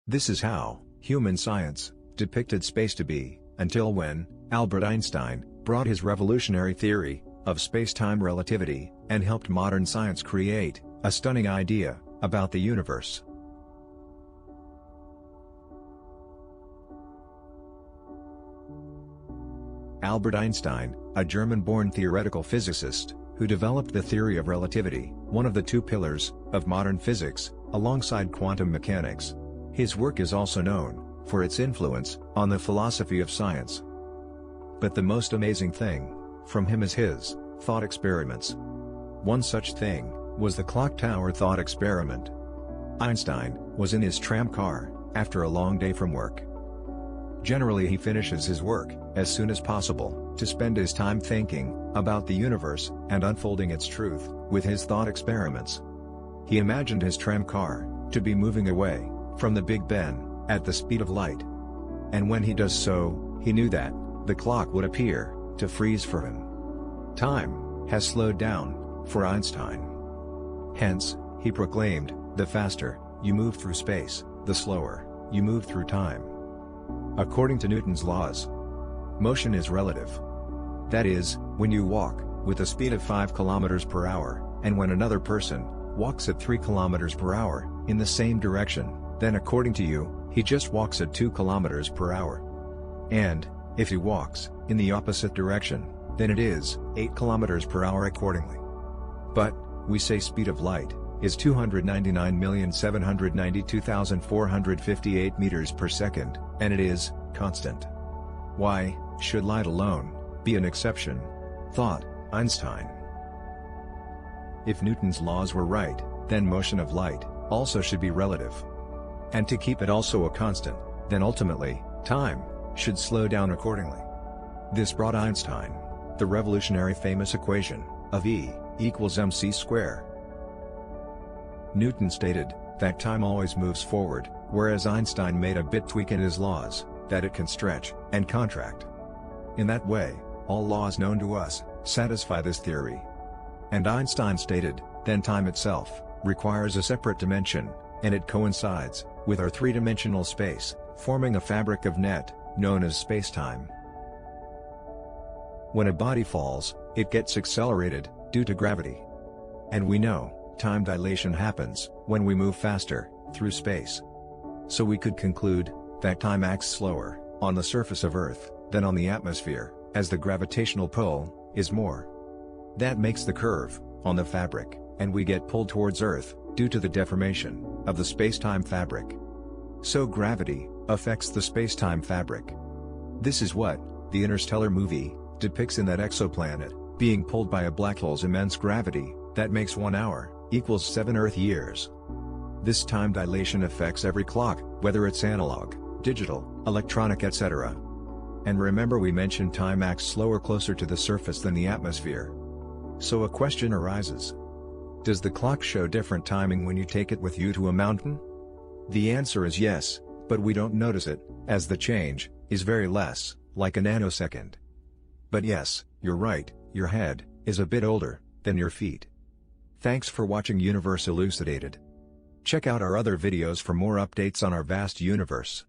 This is how human science depicted space to be, until when Albert Einstein brought his revolutionary theory of space-time relativity and helped modern science create a stunning idea about the universe. Albert Einstein, a German-born theoretical physicist, who developed the theory of relativity, one of the two pillars of modern physics, alongside quantum mechanics. His work is also known for its influence on the philosophy of science. But the most amazing thing from him is his thought experiments. One such thing was the clock tower thought experiment. Einstein was in his tram car after a long day from work. Generally, he finishes his work as soon as possible to spend his time thinking about the universe and unfolding its truth with his thought experiments. He imagined his tram car to be moving away from the Big Ben at the speed of light. And when he does so, he knew that the clock would appear to freeze for him. Time has slowed down for Einstein. Hence, he proclaimed, the faster you move through space, the slower you move through time. According to Newton's laws, motion is relative. That is, when you walk with a speed of 5 km per hour, and when another person walks at 3 km per hour in the same direction, then according to you, he just walks at 2 km per hour. And if he walks in the opposite direction, then it is 8 km per hour accordingly. But we say speed of light is 299,792,458 meters per second, and it is constant. Why should light alone be an exception? Thought Einstein. If Newton's laws were right, then motion of light also should be relative. And to keep it also a constant, then ultimately, time should slow down accordingly. This brought Einstein the revolutionary famous equation of E equals mc squared. Newton stated that time always moves forward, whereas Einstein made a bit tweak in his laws, that it can stretch and contract. In that way, all laws known to us satisfy this theory. And Einstein stated, then time itself requires a separate dimension, and it coincides with our three-dimensional space, forming a fabric of net, known as spacetime. When a body falls, it gets accelerated due to gravity. And we know time dilation happens when we move faster through space. So we could conclude that time acts slower on the surface of Earth than on the atmosphere, as the gravitational pull is more. That makes the curve on the fabric, and we get pulled towards Earth due to the deformation of the space-time fabric. So gravity affects the space-time fabric. This is what the Interstellar movie depicts, in that exoplanet being pulled by a black hole's immense gravity that makes 1 hour equals 7 Earth years. This time dilation affects every clock, whether it's analog, digital, electronic, etc. And remember, we mentioned time acts slower closer to the surface than the atmosphere. So a question arises. Does the clock show different timing when you take it with you to a mountain? The answer is yes, but we don't notice it, as the change is very less, like a nanosecond. But yes, you're right, your head is a bit older than your feet. Thanks for watching Universe Elucidated. Check out our other videos for more updates on our vast universe.